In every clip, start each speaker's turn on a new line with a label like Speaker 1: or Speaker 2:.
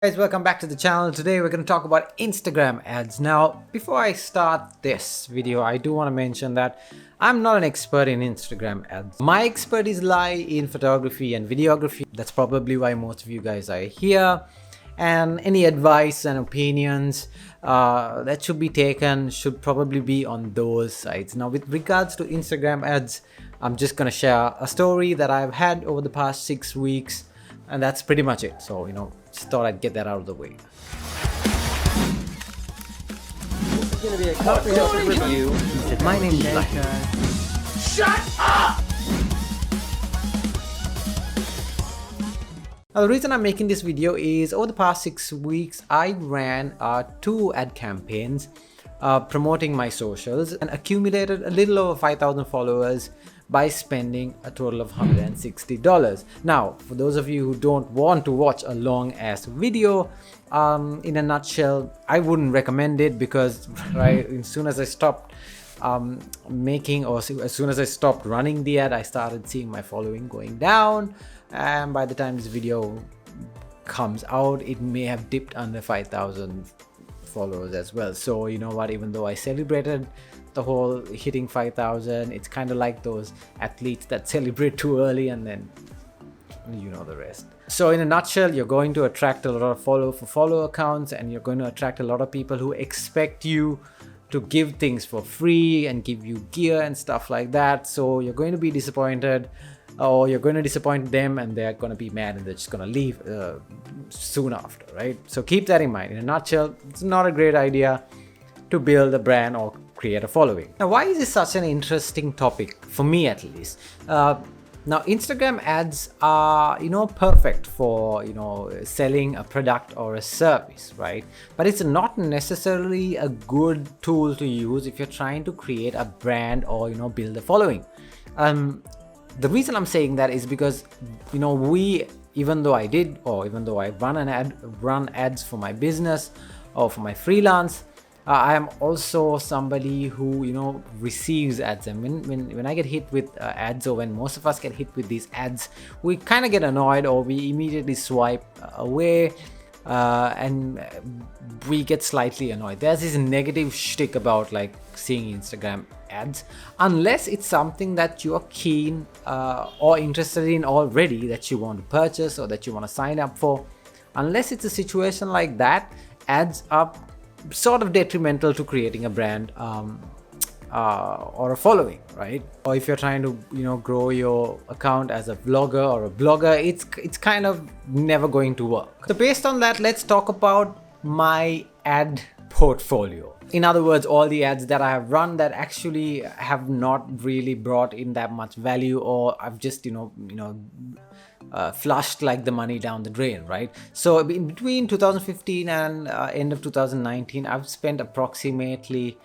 Speaker 1: Guys, welcome back to the channel. Today we're going to talk about Instagram ads. Now, before I start this video, I do want to mention that I'm not an expert in Instagram ads. My expertise lie in photography and videography. That's probably why most of you guys are here. And any advice and opinions that should be taken should probably be on those sites. Now, with regards to Instagram ads, I'm just going to share a story that I've had over the past 6 weeks. And that's pretty much it. So, just thought I'd get that out of the way.
Speaker 2: This is going to be a comprehensive review.
Speaker 1: My name's
Speaker 2: Shut up!
Speaker 1: Now, the reason I'm making this video is over the past 6 weeks, I ran 2 ad campaigns promoting my socials and accumulated a little over 5,000 followers by spending a total of $160. Now, for those of you who don't want to watch a long ass video, in a nutshell, I wouldn't recommend it because as soon as I stopped as soon as I stopped running the ad, I started seeing my following going down, and by the time this video comes out, it may have dipped under 5,000 followers as well. So you know what, even though I celebrated the whole hitting 5,000, it's kind of like those athletes that celebrate too early and then you know the rest. So in a nutshell, you're going to attract a lot of follow accounts, and you're going to attract a lot of people who expect you to give things for free and give you gear and stuff like that. So you're going to be disappointed, or you're going to disappoint them and they're going to be mad and they're just going to leave soon after, right? So keep that in mind. In a nutshell, it's not a great idea to build a brand or create a following. Now, why is this such an interesting topic for me, at least? Now, Instagram ads are, perfect for, selling a product or a service, right? But it's not necessarily a good tool to use if you're trying to create a brand or, build a following. The reason I'm saying that is because, even though I run ads for my business or for my freelance, I am also somebody who receives ads, and when I get hit with ads, or when most of us get hit with these ads, we kind of get annoyed, or we immediately swipe away, and we get slightly annoyed. There's this negative shtick about like seeing Instagram ads, unless it's something that you're keen or interested in already, that you want to purchase or that you want to sign up for. Unless it's a situation like that, ads are sort of detrimental to creating a brand or a following, right? Or if you're trying to grow your account as a vlogger or a blogger, it's kind of never going to work. So based on that, let's talk about my ad portfolio. In other words, all the ads that I have run that actually have not really brought in that much value, or I've just flushed like the money down the drain, right? So in between 2015 and end of 2019, I've spent approximately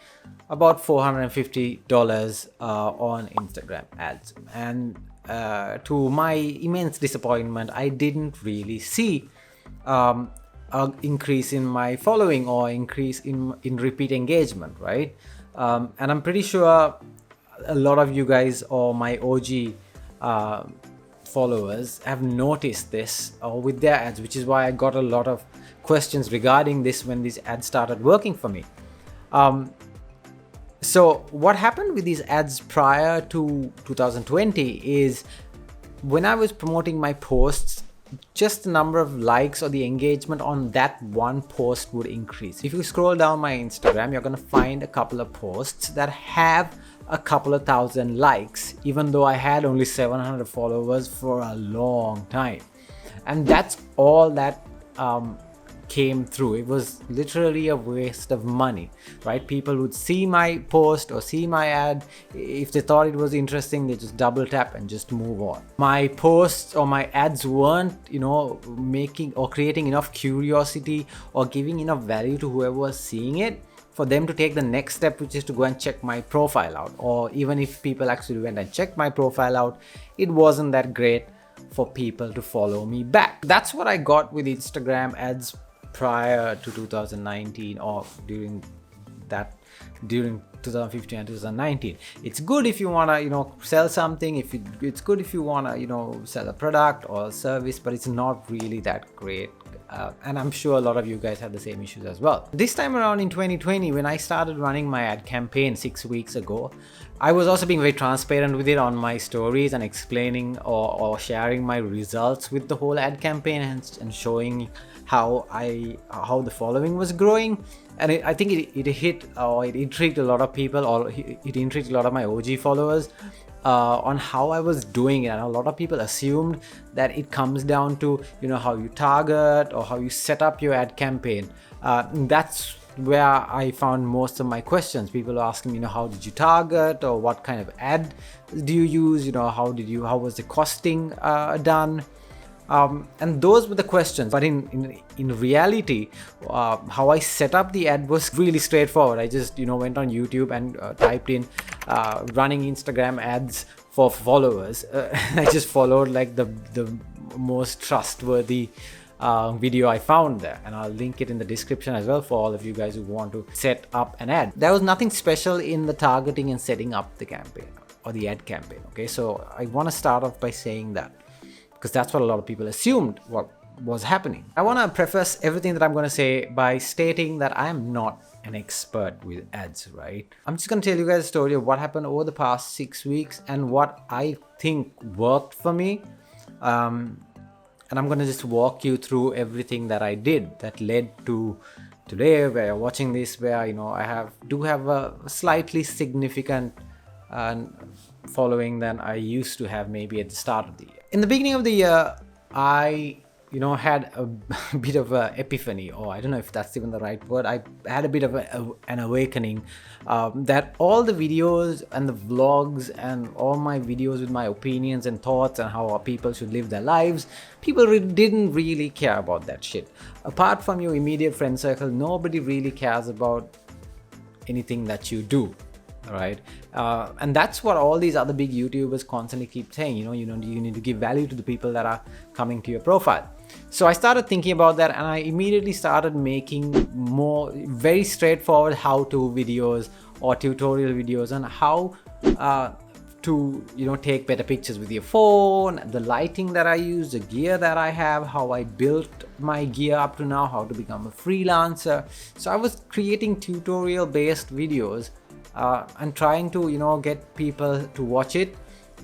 Speaker 1: about $450 on Instagram ads, and to my immense disappointment, I didn't really see an increase in my following or increase in repeat engagement, right? And I'm pretty sure a lot of you guys, or my OG followers, have noticed this with their ads, which is why I got a lot of questions regarding this when these ads started working for me. So what happened with these ads prior to 2020 is, when I was promoting my posts, just the number of likes or the engagement on that one post would increase. If you scroll down my Instagram, you're going to find a couple of posts that have a couple of thousand likes, even though I had only 700 followers for a long time. And that's all that came through. It was literally a waste of money, right? People would see my post or see my ad. If they thought it was interesting, they just double tap and just move on. My posts or my ads weren't, making or creating enough curiosity or giving enough value to whoever was seeing it for them to take the next step, which is to go and check my profile out. Or even if people actually went and checked my profile out, it wasn't that great for people to follow me back. That's what I got with Instagram ads prior to 2019, or during 2015 and 2019. It's good if you want to sell something, it's good if you want to sell a product or a service, but it's not really that great and I'm sure a lot of you guys have the same issues as well. This time around in 2020, when I started running my ad campaign 6 weeks ago, I was also being very transparent with it on my stories and explaining or sharing my results with the whole ad campaign and showing how the following was growing. And I think it hit, or it intrigued a lot of people, or it intrigued a lot of my OG followers on how I was doing it. And a lot of people assumed that it comes down to, you know, how you target or how you set up your ad campaign. That's where I found most of my questions. People are asking me, you know, how did you target, or what kind of ad do you use? You know, how was the costing done? And those were the questions. But in reality, how I set up the ad was really straightforward. I just, you know, went on YouTube and typed in running Instagram ads for followers. I just followed like the most trustworthy video I found there, and I'll link it in the description as well for all of you guys who want to set up an ad. There was nothing special in the targeting and setting up the campaign or the ad campaign. Okay, so I want to start off by saying that, because that's what a lot of people assumed what was happening. I want to preface everything that I'm going to say by stating that I am not an expert with ads, right? I'm just going to tell you guys a story of what happened over the past 6 weeks and what I think worked for me. And I'm going to just walk you through everything that I did that led to today, where you're watching this, where, you know, I do have a slightly significant following than I used to have maybe at the start of the year. In the beginning of the year, I, you know, had a bit of an epiphany, or I don't know if that's even the right word. I had a bit of an awakening that all the videos and the vlogs and all my videos with my opinions and thoughts and how people should live their lives, people didn't really care about that shit. Apart from your immediate friend circle, nobody really cares about anything that you do. All right, and that's what all these other big YouTubers constantly keep saying. You need to give value to the people that are coming to your profile. So I started thinking about that, and I immediately started making more very straightforward how-to videos or tutorial videos on how to, you know, take better pictures with your phone, the lighting that I use, the gear that I have, how I built my gear up to now, how to become a freelancer. So I was creating tutorial-based videos. And trying to, you know, get people to watch it,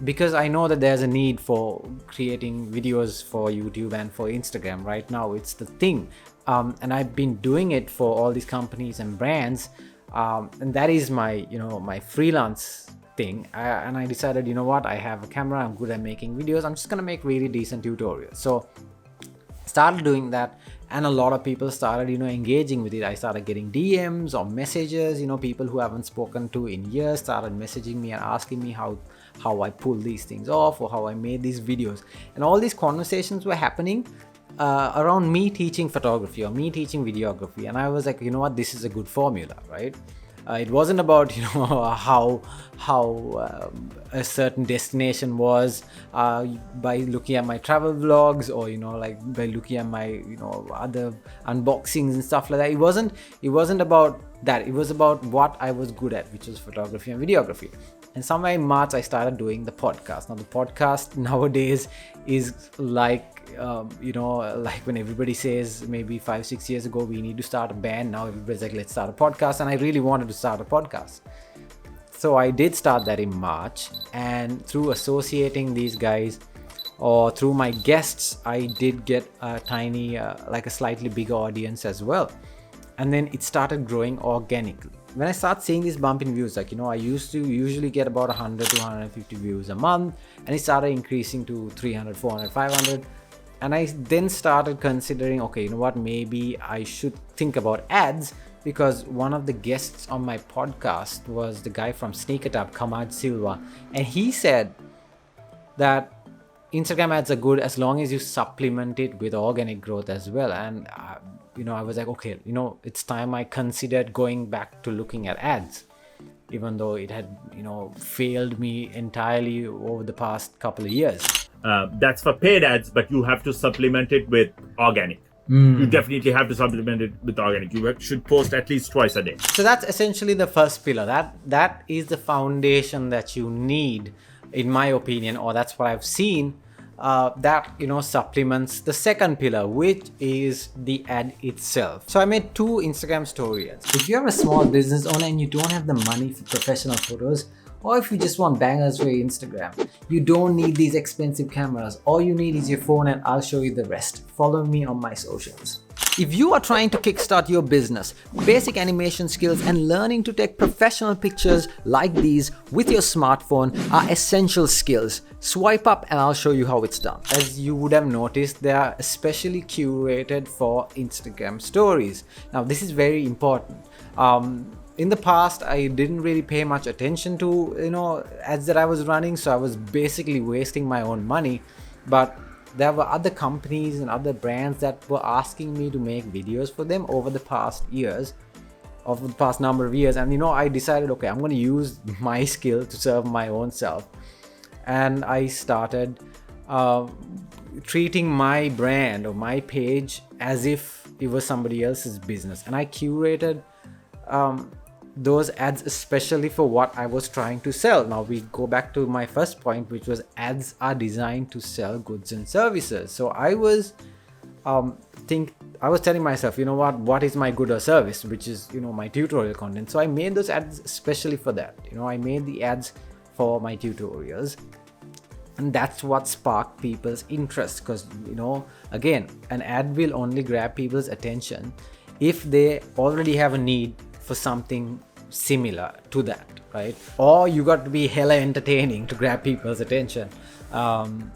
Speaker 1: because I know that there's a need for creating videos for YouTube and for Instagram right now. It's the thing, and I've been doing it for all these companies and brands, and that is my, you know, my freelance thing. And I decided, you know what, I have a camera, I'm good at making videos, I'm just gonna make really decent tutorials. So started doing that, and a lot of people started, you know, engaging with it. I started getting DMs or messages, you know, people who I haven't spoken to in years started messaging me and asking me how I pull these things off or how I made these videos. And all these conversations were happening around me teaching photography or me teaching videography. And I was like, you know what, this is a good formula, right? It wasn't about, you know, how a certain destination was by looking at my travel vlogs, or, you know, like by looking at my, you know, other unboxings and stuff like that. It wasn't about that. It was about what I was good at, which was photography and videography. And somewhere in March, I started doing the podcast. Now, the podcast nowadays is like, you know, like when everybody says maybe 5-6 years ago, we need to start a band. Now everybody's like, let's start a podcast. And I really wanted to start a podcast. So I did start that in March. And through associating these guys, or through my guests, I did get a tiny, like a slightly bigger audience as well. And then it started growing organically. When I start seeing this bump in views, like, you know, I used to usually get about 100 to 150 views a month, and it started increasing to 300, 400, 500. And I then started considering, okay, you know what, maybe I should think about ads, because one of the guests on my podcast was the guy from Sneaker Tab, Kamaj Silva, and he said that Instagram ads are good as long as you supplement it with organic growth as well. And you know, I was like, okay, you know, it's time I considered going back to looking at ads, even though it had, you know, failed me entirely over the past couple of years.
Speaker 3: That's for paid ads, but you have to supplement it with organic. You definitely have to supplement it with organic. You should post at least twice a day.
Speaker 1: So that's essentially the first pillar. That is the foundation that you need, in my opinion, or that's what I've seen that supplements the second pillar, which is the ad itself. So I made 2 Instagram story ads. If you're a small business owner and you don't have the money for professional photos, or if you just want bangers for your Instagram, you don't need these expensive cameras. All you need is your phone, and I'll show you the rest. Follow me on my socials. If you are trying to kickstart your business, basic animation skills and learning to take professional pictures like these with your smartphone are essential skills. Swipe up and I'll show you how it's done. As you would have noticed, they are especially curated for Instagram stories. Now, this is very important. In the past, I didn't really pay much attention to ads that I was running, so I was basically wasting my own money. But there were other companies and other brands that were asking me to make videos for them over the past number of years, and I decided, okay, I'm going to use my skill to serve my own self, and I started treating my brand or my page as if it was somebody else's business, and I curated those ads especially for what I was trying to sell. Now we go back to my first point, which was ads are designed to sell goods and services. So I was telling myself, what is my good or service, which is my tutorial content. So I made those ads especially for that. I made the ads for my tutorials, and that's what sparked people's interest, because again, an ad will only grab people's attention if they already have a need for something similar to that, right? Or you got to be hella entertaining to grab people's attention. And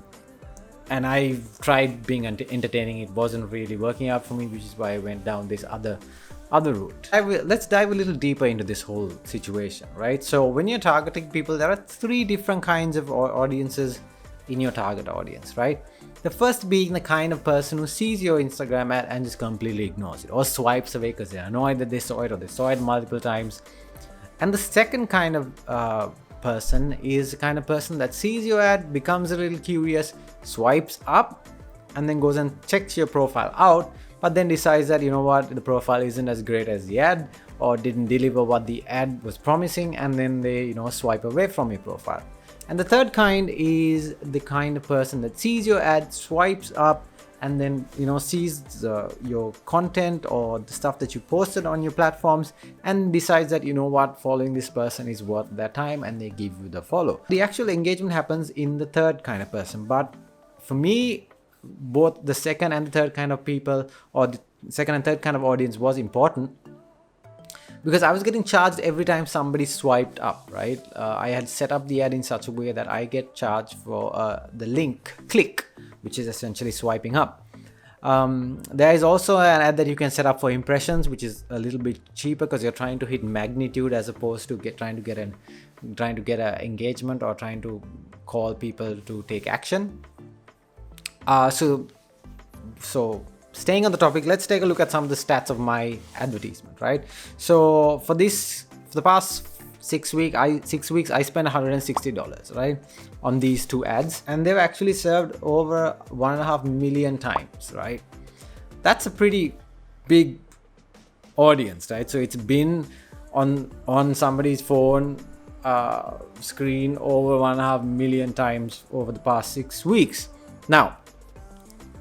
Speaker 1: I tried being entertaining. It wasn't really working out for me, which is why I went down this other route. Let's dive a little deeper into this whole situation, right? So when you're targeting people, there are 3 different kinds of audiences in your target audience, right? The first being the kind of person who sees your Instagram ad and just completely ignores it or swipes away because they are annoyed that they saw it or they saw it multiple times. And the second kind of person is the kind of person that sees your ad, becomes a little curious, swipes up, and then goes and checks your profile out, but then decides that, the profile isn't as great as the ad or didn't deliver what the ad was promising, and then they, swipe away from your profile. And the third kind is the kind of person that sees your ad, swipes up, and then sees your content or the stuff that you posted on your platforms and decides that following this person is worth their time, and they give you the follow. The actual engagement happens in the third kind of person, but for me, both the second and the third kind of people, or the second and third kind of audience, was important, because I was getting charged every time somebody swiped up, right? I had set up the ad in such a way that I get charged for the link click, which is essentially swiping up. There is also an ad that you can set up for impressions, which is a little bit cheaper because you're trying to hit magnitude as opposed to trying to get an engagement or trying to call people to take action. So staying on the topic, let's take a look at some of the stats of my advertisement, right? So for the past 6 weeks, I spent $160, right, on these 2 ads, and they've actually served over 1.5 million times, right? That's a pretty big audience, right? So it's been on somebody's phone screen over 1.5 million times over the past 6 weeks. Now,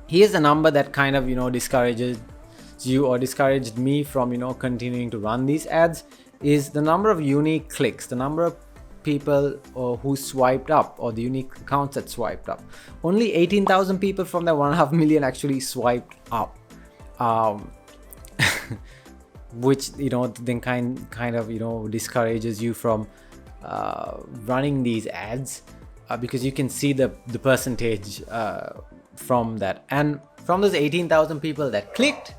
Speaker 1: here's a number that kind of discourages you or discouraged me from continuing to run these ads, is the number of unique clicks, the number of people who swiped up, or the unique accounts that swiped up. Only 18,000 people from that 1.5 million actually swiped up, which then kind of discourages you from running these ads, because you can see the percentage from that. And from those 18,000 people that clicked,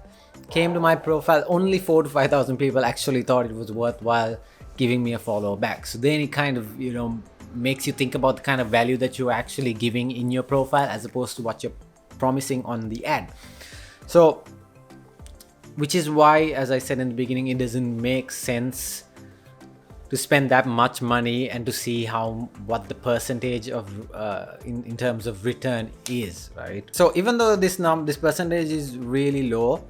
Speaker 1: came to my profile, only 4,000 to 5,000 people actually thought it was worthwhile giving me a follow back. So then it kind of makes you think about the kind of value that you're actually giving in your profile as opposed to what you're promising on the ad. So, which is why, as I said in the beginning, it doesn't make sense to spend that much money and to see what the percentage of in terms of return is, right? So even though this percentage is really low,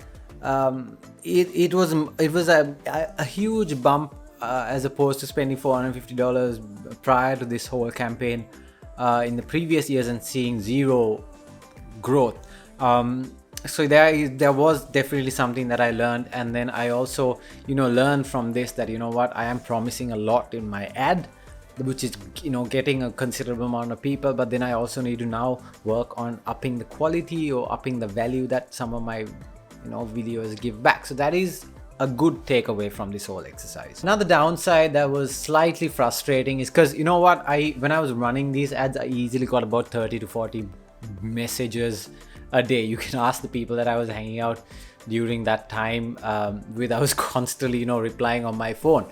Speaker 1: it was a huge bump as opposed to spending $450 prior to this whole campaign. in the previous years and seeing zero growth. So there was definitely something that I learned, and then I also learned from this that I am promising a lot in my ad, which is getting a considerable amount of people, but then I also need to now work on upping the quality or upping the value that some of my videos give back. So that is a good takeaway from this whole exercise. Another downside that was slightly frustrating is because when I was running these ads, I easily got about 30 to 40 messages a day. You can ask the people that I was hanging out during that time with. I was constantly replying on my phone,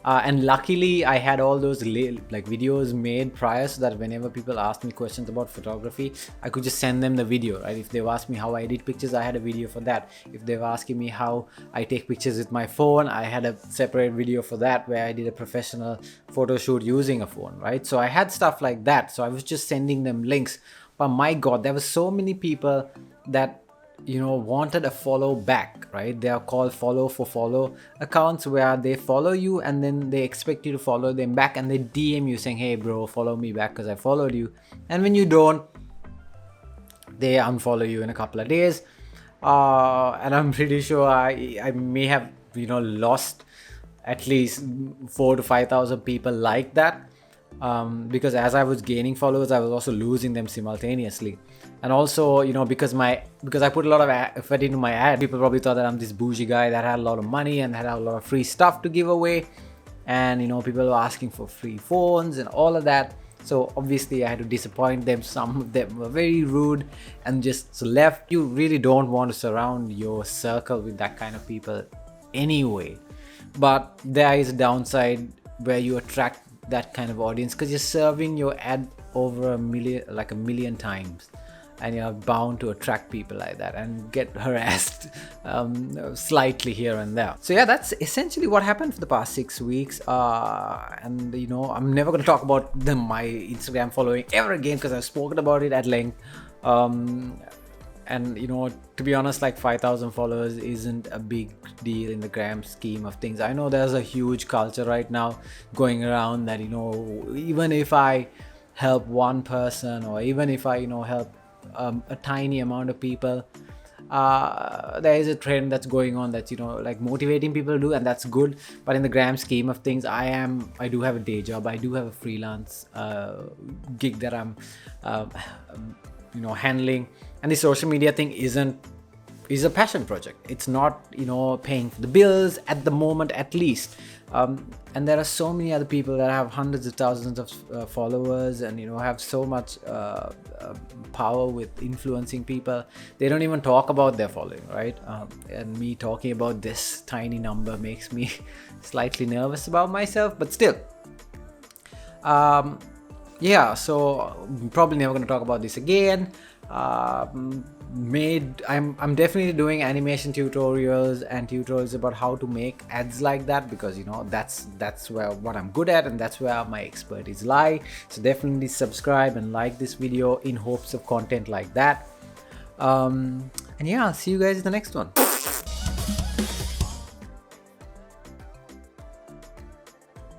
Speaker 1: and luckily I had all those videos made prior, so that whenever people asked me questions about photography, I could just send them the video, right? If they were asking me how I edit pictures, I had a video for that. If they were asking me how I take pictures with my phone, I had a separate video for that where I did a professional photo shoot using a phone, right? So I had stuff like that, so I was just sending them links. But my god, there were so many people that wanted a follow back, right? They are called follow for follow accounts, where they follow you and then they expect you to follow them back, and they DM you saying, hey bro, follow me back because I followed you. And when you don't, they unfollow you in a couple of days. And I'm pretty sure I may have lost at least 4,000 to 5,000 people like that. Because as I was gaining followers, I was also losing them simultaneously. And also, because I put a lot of effort into my ad, people probably thought that I'm this bougie guy that had a lot of money and had a lot of free stuff to give away. And people were asking for free phones and all of that. So obviously I had to disappoint them. Some of them were very rude and just left. You really don't want to surround your circle with that kind of people anyway. But there is a downside where you attract that kind of audience, because you're serving your ad over a million times, and you're bound to attract people like that and get harassed slightly here and there. So yeah, that's essentially what happened for the past 6 weeks. And I'm never going to talk about my Instagram following ever again, because I've spoken about it at length. And to be honest, 5,000 followers isn't a big deal in the grand scheme of things. I know there's a huge culture right now going around that even if I help one person, or even if I help a tiny amount of people, there is a trend that's going on that's motivating people to do, and that's good. But in the grand scheme of things, I do have a day job. I do have a freelance gig that I'm handling, and the social media thing is a passion project. It's not paying for the bills at the moment, at least. And there are so many other people that have hundreds of thousands of followers and have so much power with influencing people. They don't even talk about their following, right? And me talking about this tiny number makes me slightly nervous about myself, but still. Yeah, so I'm probably never going to talk about this again. I'm definitely doing animation tutorials and tutorials about how to make ads like that, because that's where what I'm good at, and that's where my expertise lie. So definitely subscribe and like this video in hopes of content like that. And yeah, I'll see you guys in the next one.